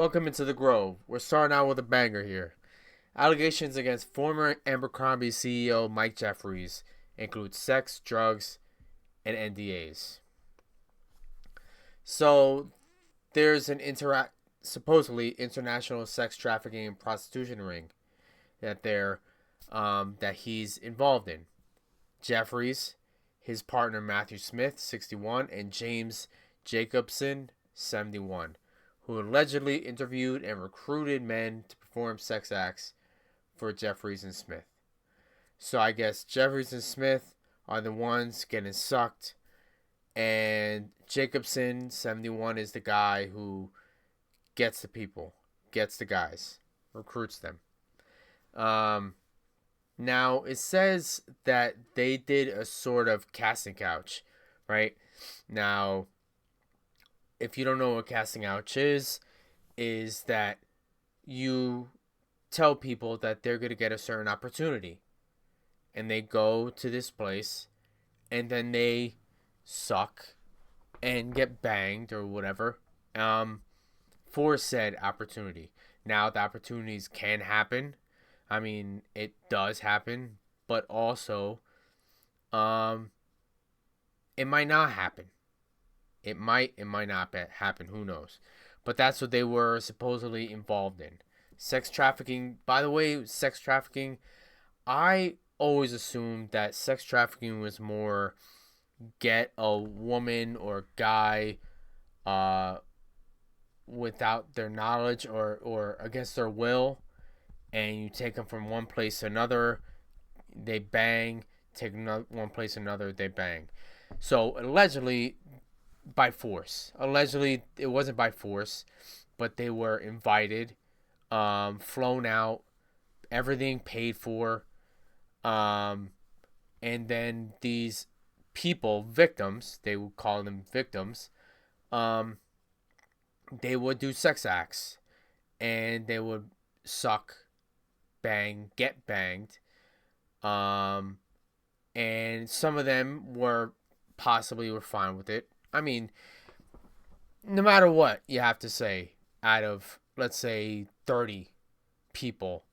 Welcome into the Grove. We're starting out with a banger here. Allegations against former Abercrombie CEO Mike Jeffries include sex, drugs, and NDAs. So there's an supposedly international sex trafficking and prostitution ring that he's involved in. Jeffries, his partner Matthew Smith, 61, and James Jacobson, 71, who allegedly interviewed and recruited men to perform sex acts for Jeffries and Smith. So I guess Jeffries and Smith are the ones getting sucked, and Jacobson, 71, is the guy who gets the people, gets the guys, recruits them. Um, Now, it says that they did a sort of casting couch, right? Now, if you don't know what casting couch is that you tell people that they're going to get a certain opportunity. And they go to this place and then they suck and get banged or whatever for said opportunity. Now, the opportunities can happen. I mean, it does happen, but also um, it might not happen. It might not happen. Who knows? But that's what they were supposedly involved in. Sex trafficking. By the way, sex trafficking. I always assumed that sex trafficking was more get a woman or guy uh, without their knowledge or against their will, and you take them from one place to another. They bang. Take another, one place to another. They bang. So allegedly, by force. Allegedly, it wasn't by force, but they were invited, flown out, everything paid for, um, and then these people, victims, they would call them victims, um, they would do sex acts, and they would suck, bang, get banged, um, and some of them were fine with it. I mean, no matter what you have to say, out of let's say 30 people,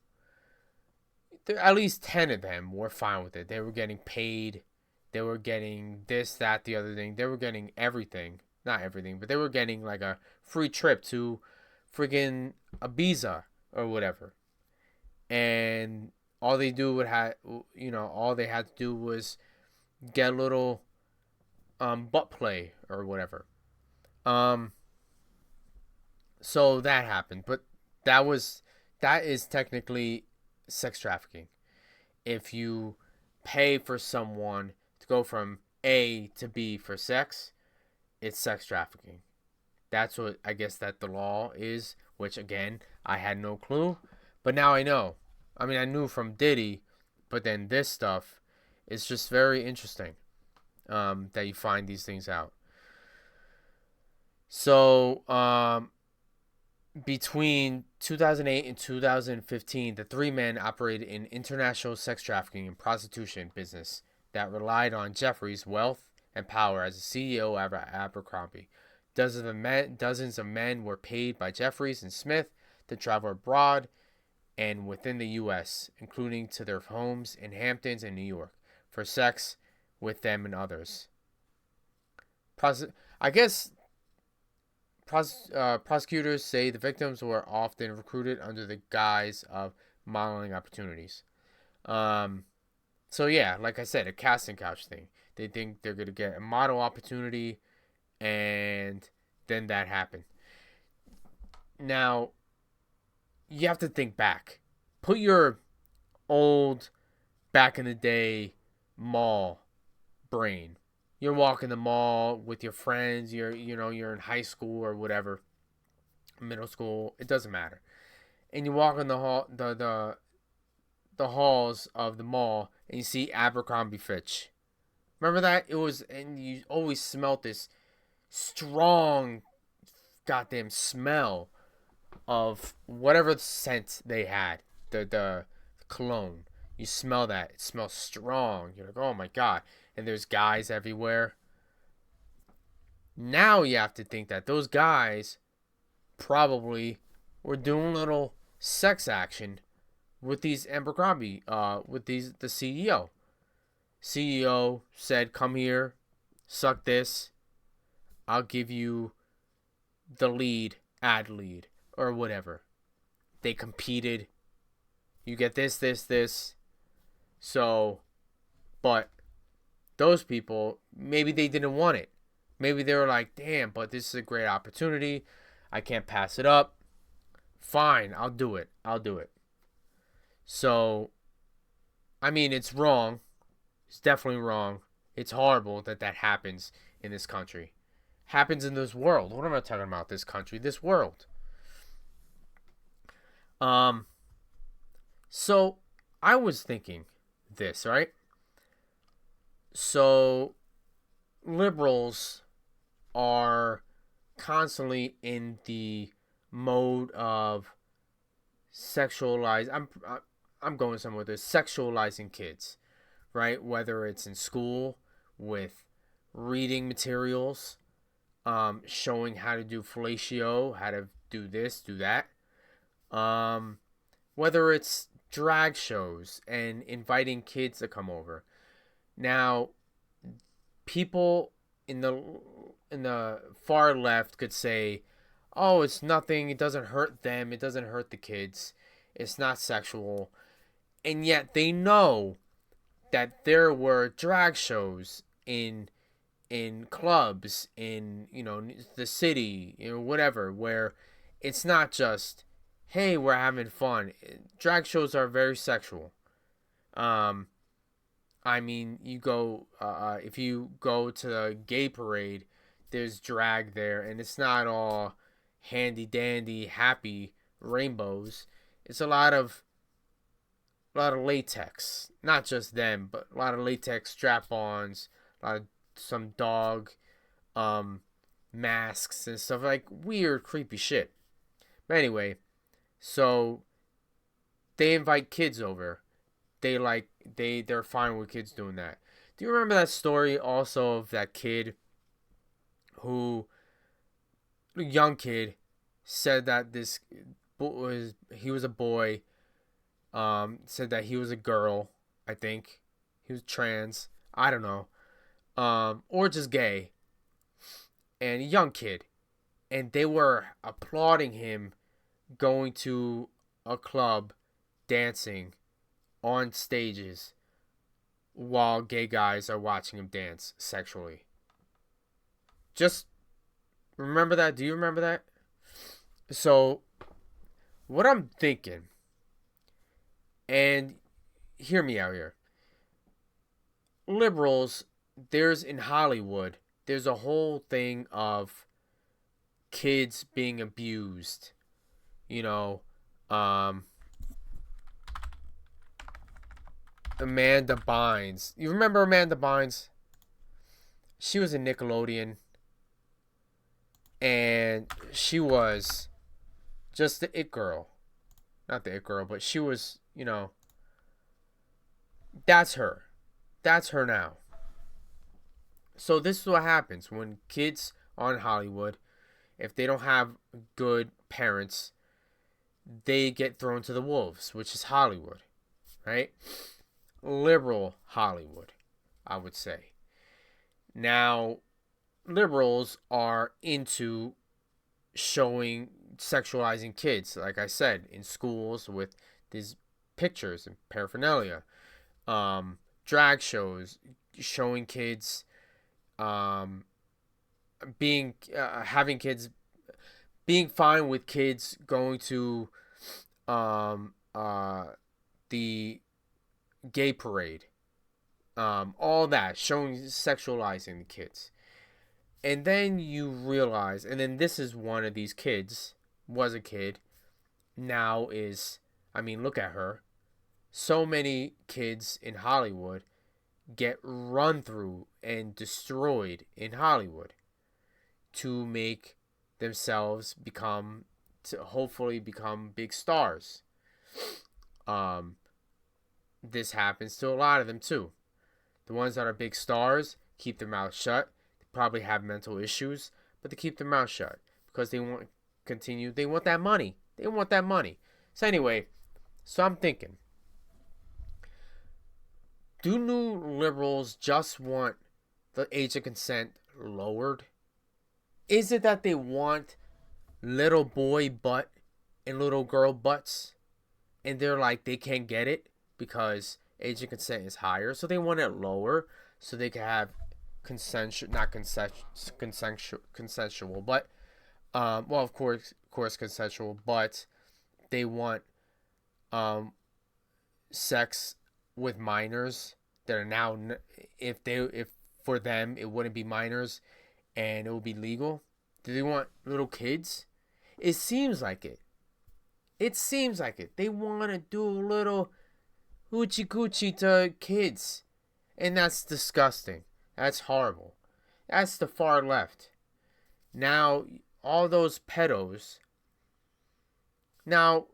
at least 10 of them were fine with it. They were getting paid, they were getting this, that, the other thing, they were getting everything. Not everything, but they were getting like a free trip to friggin' Ibiza or whatever. And all they had to do was get a little butt play or whatever. um So that happened, but that is technically sex trafficking. If you pay for someone to go from A to B for sex, it's sex trafficking. That's what I guess that the law is, which again, I had no clue, but now I know. I mean, I knew from Diddy, but then this stuff is just very interesting, that you find these things out. So, between 2008 and 2015, the three men operated an international sex trafficking and prostitution business that relied on Jeffrey's wealth and power as a CEO of Abercrombie. Dozens of men were paid by Jeffries and Smith to travel abroad and within the U.S., including to their homes in Hamptons and New York, for sex with them and others. I guess prosecutors say the victims were often recruited under the guise of modeling opportunities. Um, so yeah, like I said, a casting couch thing. They think they're gonna get a model opportunity, and then that happened. Now you have to think back. Put your old back in the day mall brain. You're walking the mall with your friends. You're in high school or whatever, middle school. It doesn't matter. And you walk in the halls of the mall and you see Abercrombie Fitch. Remember that? It was, and you always smelt this strong goddamn smell of whatever scent they had. The cologne. You smell that. It smells strong. You're like, oh my god. And there's guys everywhere. Now you have to think that those guys probably were doing little sex action with these Abercrombie, the CEO. CEO said, "Come here, suck this. I'll give you the ad lead, or whatever." They competed. You get this. So, but those people, maybe they didn't want it. Maybe they were like, "Damn, but this is a great opportunity. I can't pass it up. Fine, I'll do it. So, I mean, it's wrong. It's definitely wrong. It's horrible that happens in this country. Happens in this world. What am I talking about? This country, this world. So I was thinking this, right? So liberals are constantly in the mode of sexualize. I'm going somewhere with this, sexualizing kids, right? Whether it's in school with reading materials, showing how to do fellatio, how to do this, do that. Whether it's drag shows and inviting kids to come over. Now, people in the far left could say, "Oh, it's nothing. It doesn't hurt them. It doesn't hurt the kids. It's not sexual." And yet they know that there were drag shows in clubs in the city, whatever, where it's not just, "Hey, we're having fun." Drag shows are very sexual. I mean, you go if you go to the gay parade, there's drag there, and it's not all handy dandy, happy rainbows. It's a lot of latex, not just them, but a lot of latex strap-ons, some dog masks and stuff, like weird, creepy shit. But anyway, so they invite kids over. They're fine with kids doing that. Do you remember that story also of that kid who, a young kid, said that he was a boy, said that he was a girl, I think. He was trans, I don't know. Or just gay. And a young kid. And they were applauding him going to a club, dancing on stages while gay guys are watching him dance sexually. Just remember that. Do you remember that? So, what I'm thinking, and hear me out here, liberals, in Hollywood, there's a whole thing of kids being abused. Amanda Bynes. You remember Amanda Bynes? She was in Nickelodeon. And she was just the it girl. Not the it girl, but she was, that's her. That's her now. So this is what happens when kids are in Hollywood. If they don't have good parents, they get thrown to the wolves, which is Hollywood, right? Liberal Hollywood, I would say. Now, liberals are into sexualizing kids, like I said, in schools with these pictures and paraphernalia. Drag shows, showing kids, having kids, being fine with kids going to the gay parade, all that, sexualizing the kids. And then you realize, and then this is one of these kids, was a kid, now is, I mean, look at her. So many kids in Hollywood get run through and destroyed in Hollywood to make themselves hopefully become big stars. This happens to a lot of them too. The ones that are big stars keep their mouth shut. They probably have mental issues, but they keep their mouth shut because they want that money. They want that money. So anyway, so I'm thinking, do new liberals just want the age of consent lowered? Is it that they want little boy butt and little girl butts, and they're like they can't get it because age of consent is higher, so they want it lower so they can have consensual, not consensual, but well, of course, consensual, but they want sex with minors that are now, if for them it wouldn't be minors and it would be legal. Do they want little kids? It seems like it. It seems like it. They want to do a little hoochie coochie to kids. And that's disgusting. That's horrible. That's the far left. Now, all those pedos, now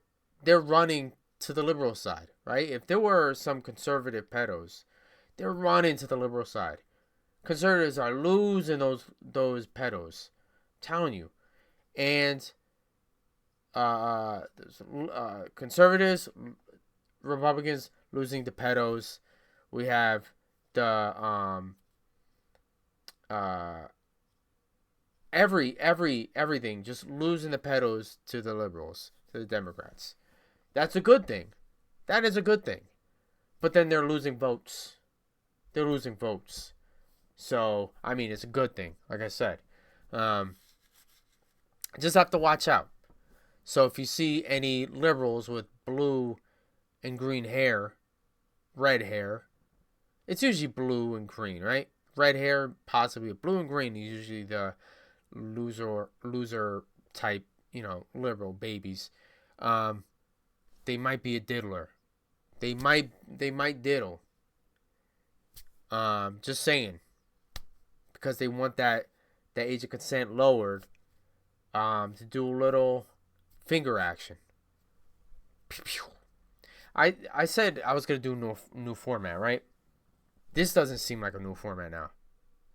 they're running to the liberal side, right? If there were some conservative pedos, they're running to the liberal side. Conservatives are losing those pedos. I'm telling you. And conservatives, Republicans losing the pedos. We have the everything just losing the pedos to the liberals, to the Democrats. That's a good thing. That is a good thing. But then they're losing votes. They're losing votes. So, I mean, it's a good thing, like I said. Just have to watch out. So if you see any liberals with blue and green hair, red hair, it's usually blue and green, right? Red hair, possibly blue and green, is usually the loser type, liberal babies. They might be a diddler. They might diddle. Just saying. Because they want that age of consent lowered, to do a little finger action. I said I was gonna do new format, right? This doesn't seem like a new format now.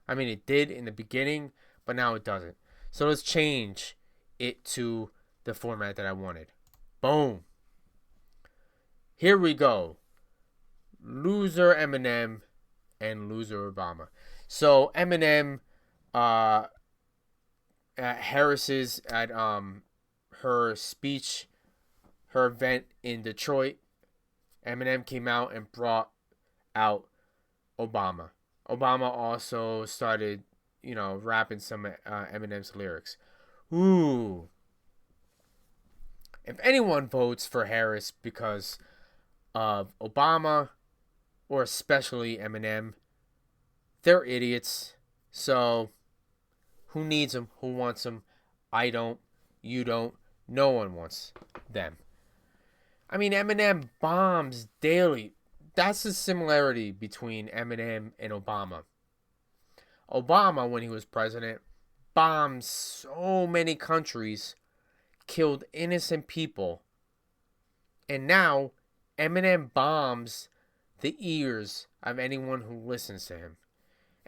I mean, it did in the beginning, but now it doesn't. So let's change it to the format that I wanted. Boom. Here we go. Loser Eminem and loser Obama. So Eminem, Harris's at her speech, her event in Detroit, Eminem came out and brought out Obama. Obama also started, rapping some Eminem's lyrics. Ooh. If anyone votes for Harris because of Obama, or especially Eminem, they're idiots. So, who needs them? Who wants them? I don't. You don't. No one wants them. I mean, Eminem bombs daily. That's the similarity between Eminem and Obama. Obama, when he was president, bombed so many countries, killed innocent people. And now, Eminem bombs the ears of anyone who listens to him.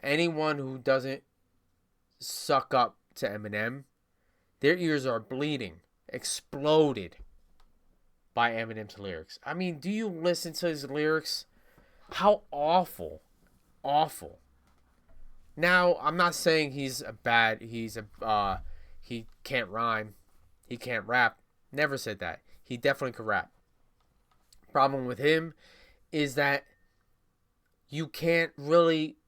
Anyone who doesn't suck up to Eminem, their ears are bleeding, exploded by Eminem's lyrics. I mean, do you listen to his lyrics? How awful. Awful. Now, I'm not saying he can't rhyme, he can't rap. Never said that. He definitely could rap. Problem with him is that you can't really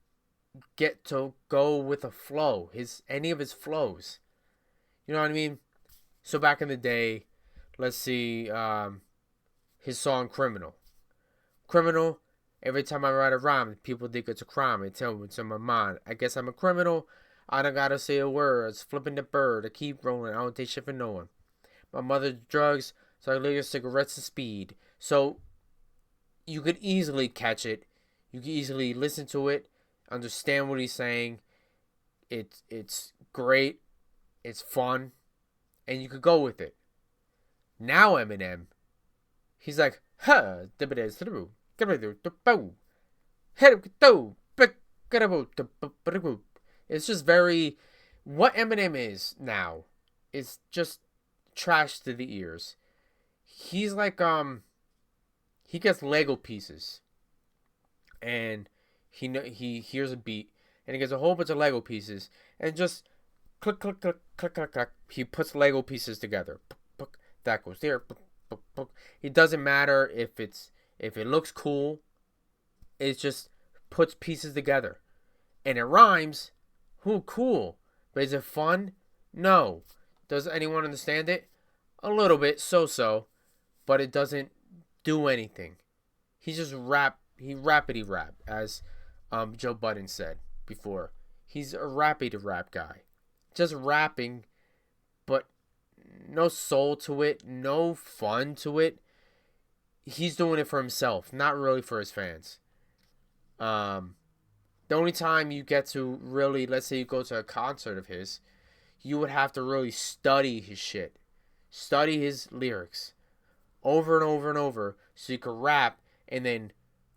get to go with a flow. Any of his flows. You know what I mean? So back in the day, let's see, his song Criminal. Criminal, every time I write a rhyme, people think it's a crime. They tell me what's in my mind. I guess I'm a criminal. I don't gotta say a word. It's flipping the bird. I keep rolling. I don't take shit for no one. My mother drugs, so I lick cigarettes and speed. So you could easily catch it. You can easily listen to it, understand what he's saying. It's great. It's fun. And you could go with it. Now Eminem, he's like, it's just what Eminem is now is just trash to the ears. he's like he gets Lego pieces, and he hears a beat, and he gets a whole bunch of Lego pieces, and just click click click click click click. He puts Lego pieces together. That goes there. It doesn't matter if it looks cool. It just puts pieces together, and it rhymes. Who cool? But is it fun? No. Does anyone understand it? A little bit, so, but it doesn't do anything. He just rap. He rappity rap, as Joe Budden said before. He's a rappity rap guy, just rapping, but no soul to it, no fun to it. He's doing it for himself, not really for his fans. Um, the only time you get to really, let's say you go to a concert of his, you would have to really study his shit, study his lyrics over and over and over, so you could rap and then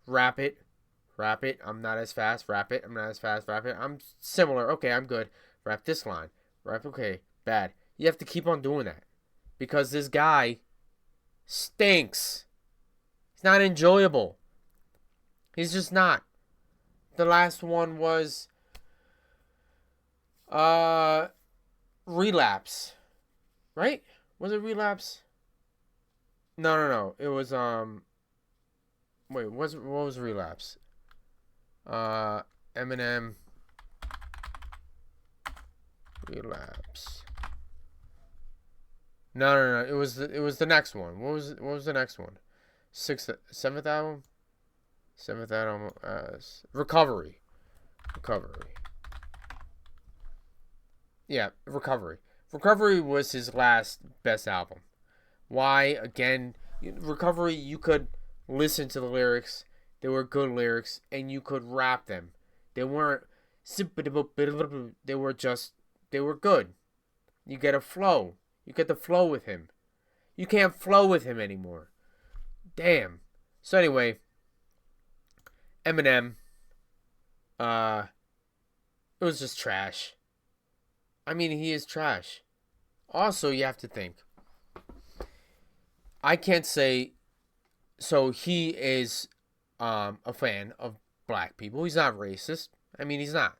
rap it, rap it. I'm not as fast. Rap it. I'm not as fast. Rap it. I'm similar. Okay, I'm good. Rap this line. Rap. Okay, bad. You have to keep on doing that because this guy stinks. He's not enjoyable. He's just not. The last one was Relapse. Right? Was it Relapse? No. It was wait, what was Relapse? Eminem Relapse. No. It was the next one. What was the next one? Seventh album? Seventh album, Recovery. Yeah, Recovery. Recovery was his last best album. Why? Again, Recovery, you could listen to the lyrics. They were good lyrics, and you could rap them. They weren't. They were just. They were good. You get a flow. You get the flow with him. You can't flow with him anymore. Damn. So anyway, Eminem. It was just trash. I mean, he is trash. Also, you have to think. I can't say. So he is a fan of black people. He's not racist. I mean, he's not.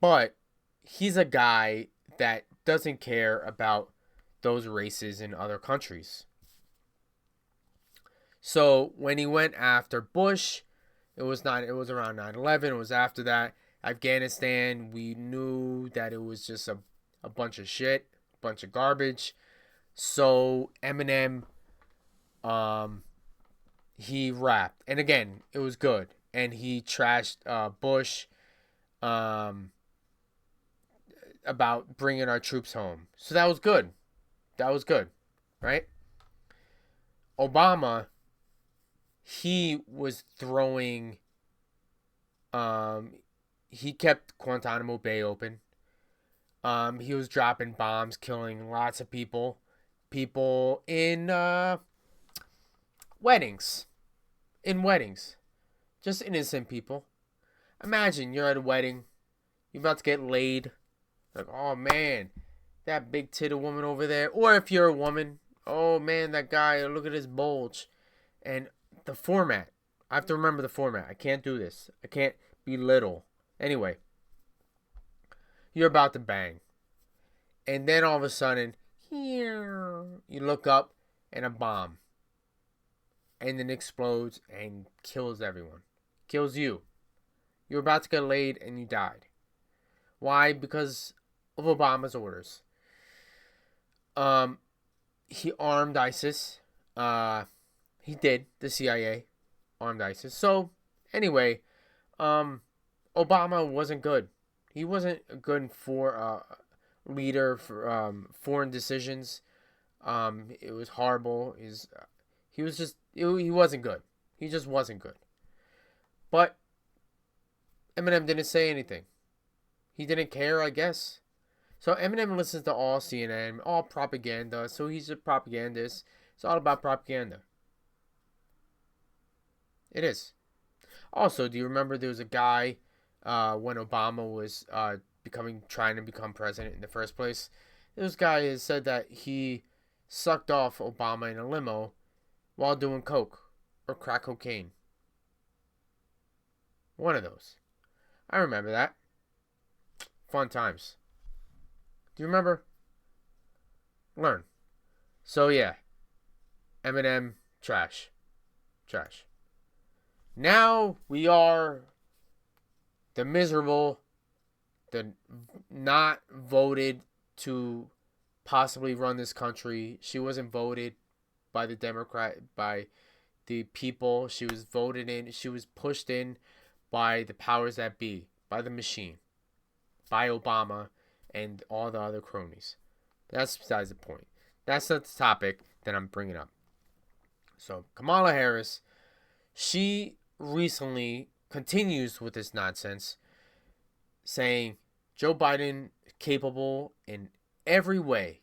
But he's a guy that doesn't care about those races in other countries. So when he went after Bush, it was around 9/11. It was after that. Afghanistan, we knew that it was just a bunch of shit, a bunch of garbage. So Eminem, he rapped, and again, it was good, and he trashed Bush, about bringing our troops home. So that was good. That was good, right? Obama, he was throwing. He kept Guantanamo Bay open. He was dropping bombs, killing lots of people. People in weddings. In weddings. Just innocent people. Imagine you're at a wedding. You're about to get laid. Like, oh man, that big titted woman over there. Or if you're a woman, oh man, that guy, look at his bulge. And the format. I have to remember the format. I can't do this. I can't be little. Anyway, you're about to bang. And then all of a sudden, you look up and a bomb. And then explodes and kills everyone. Kills you. You're about to get laid and you died. Why? Because of Obama's orders. He armed ISIS. He did. The CIA armed ISIS. So, anyway, Obama wasn't good. He wasn't good for leader for foreign decisions. It was horrible. He was just he wasn't good. He just wasn't good. But Eminem didn't say anything. He didn't care, I guess. So Eminem listens to all CNN, all propaganda. So he's a propagandist. It's all about propaganda. It is. Also, do you remember there was a guy when Obama was trying to become president in the first place? This guy has said that he sucked off Obama in a limo while doing coke or crack cocaine. One of those. I remember that. Fun times. Do you remember? Learn. So yeah. Eminem, trash. Trash. Now we are the miserable, the not voted to possibly run this country. She wasn't voted by by the people. She was voted in. She was pushed in by the powers that be, by the machine, by Obama and all the other cronies. That's besides the point. That's not the topic that I'm bringing up. So Kamala Harris, she recently continues with this nonsense, saying Joe Biden capable in every way.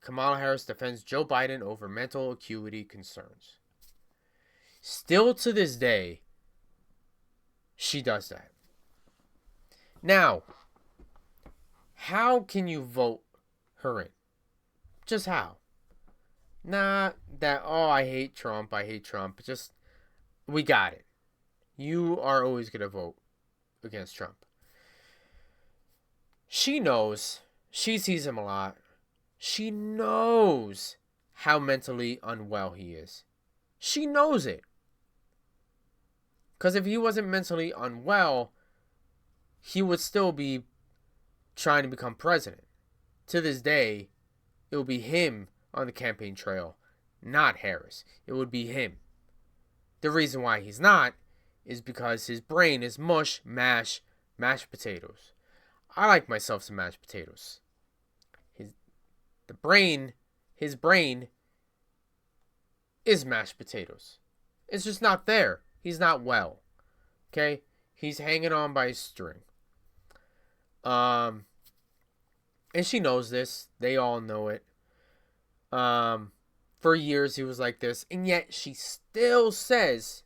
Kamala Harris defends Joe Biden over mental acuity concerns. Still to this day, she does that. Now, how can you vote her in? Just how? Not that, oh, I hate Trump. Just, we got it. You are always going to vote against Trump. She knows. She sees him a lot. She knows how mentally unwell he is. She knows it. Because if he wasn't mentally unwell, he would still be trying to become president. To this day, it will be him on the campaign trail, not Harris. It would be him. The reason why he's not is because his brain is mush, mashed potatoes. I like myself some mashed potatoes. His brain is mashed potatoes. It's just not there. He's not well. Okay? He's hanging on by a string. And she knows this. They all know it. For years he was like this, and yet she still says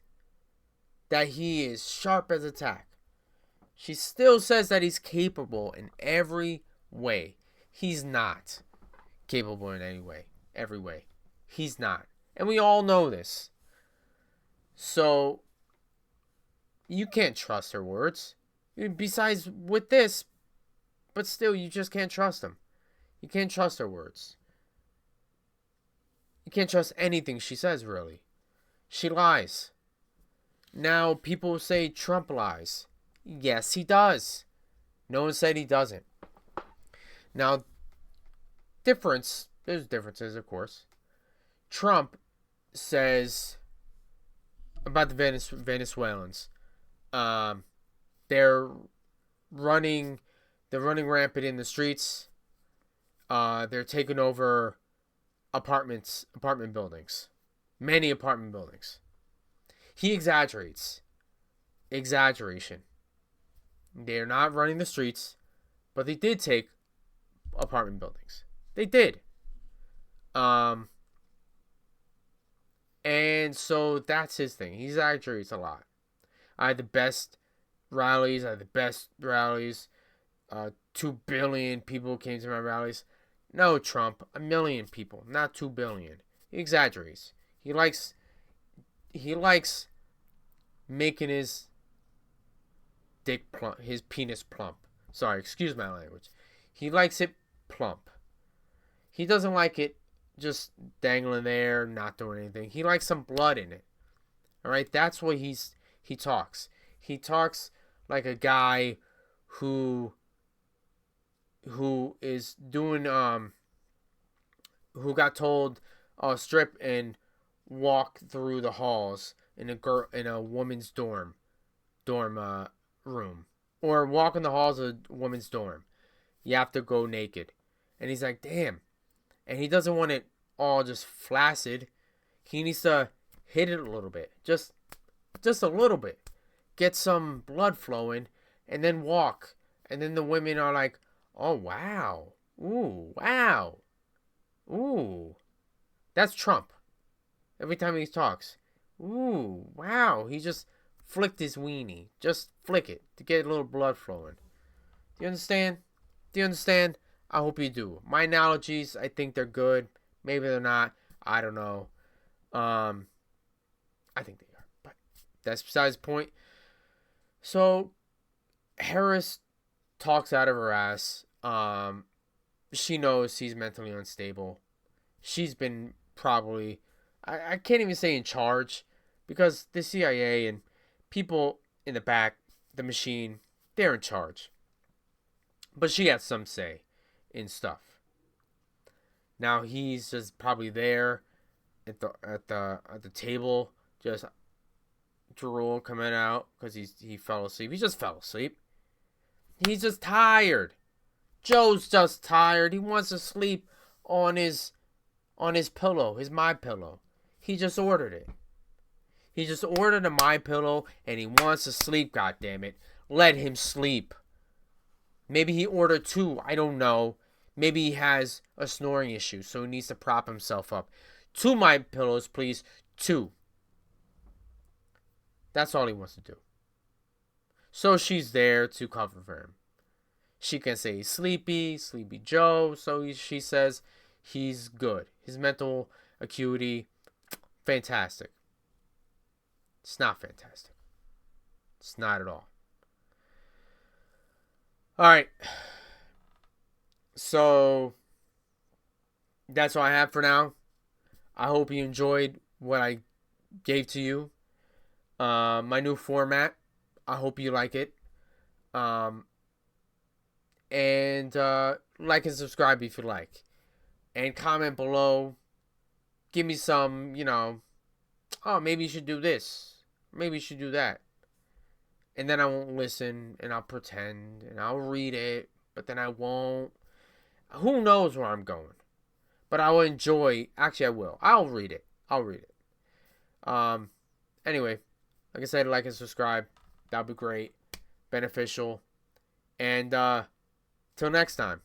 that he is sharp as a tack. She still says that he's capable in every way. He's not capable in every way. He's not. And we all know this. So, you can't trust her words. Besides with this, but still, you just can't trust them. You can't trust her words. You can't trust anything she says, really. She lies. Now, people say Trump lies. Yes, he does. No one said he doesn't. Now, there's differences, of course. Trump says about the Venezuelans, they're running rampant in the streets. They're taking over apartment buildings, many apartment buildings. He exaggerates. Exaggeration. They're not running the streets, but they did take apartment buildings. They did. And so that's his thing. He exaggerates a lot. I had the best rallies. 2 billion people came to my rallies. No, Trump. 1 million people, not 2 billion. He exaggerates. He likes making his dick plump, his penis plump. Sorry, excuse my language. He likes it plump. He doesn't like it just dangling there, not doing anything. He likes some blood in it. All right, that's what he talks. He talks like a guy who is doing who got told strip and walk through the halls in a woman's dorm room, or walk in the halls of a woman's dorm. You have to go naked. And he's like, damn. And he doesn't want it all just flaccid. He needs to hit it a little bit. Just a little bit. Get some blood flowing and then walk. And then the women are like, oh, wow. Ooh, wow. Ooh. That's Trump. Every time he talks. Ooh, wow. He just flicked his weenie. Just flick it to get a little blood flowing. Do you understand? I hope you do. My analogies, I think they're good. Maybe they're not. I don't know. I think they are, but that's besides the point. So Harris talks out of her ass. She knows he's mentally unstable. She's been probably, I can't even say in charge, because the CIA and people in the back, the machine, they're in charge. But she has some say in stuff. Now he's just probably there at the table, just drool coming out because he fell asleep. He just fell asleep. He's just tired. Joe's just tired. He wants to sleep on his pillow, his my pillow. He just ordered it. He just ordered a my pillow and he wants to sleep, God damn it. Let him sleep. Maybe he ordered two, I don't know. Maybe he has a snoring issue, so he needs to prop himself up. 2 my pillows, please. 2. That's all he wants to do. So she's there to cover for him. She can say he's sleepy, Sleepy Joe. So she says he's good. His mental acuity, fantastic. It's not fantastic. It's not at all. Alright. So that's all I have for now. I hope you enjoyed what I gave to you. My new format. I hope you like it. And like and subscribe if you like. And comment below. Give me some, oh, maybe you should do this. Maybe you should do that. And then I won't listen, and I'll pretend, and I'll read it, but then I won't. Who knows where I'm going? But I will enjoy. Actually, I will. I'll read it. Anyway, like I said, like and subscribe. That'd be great. Beneficial. And till next time.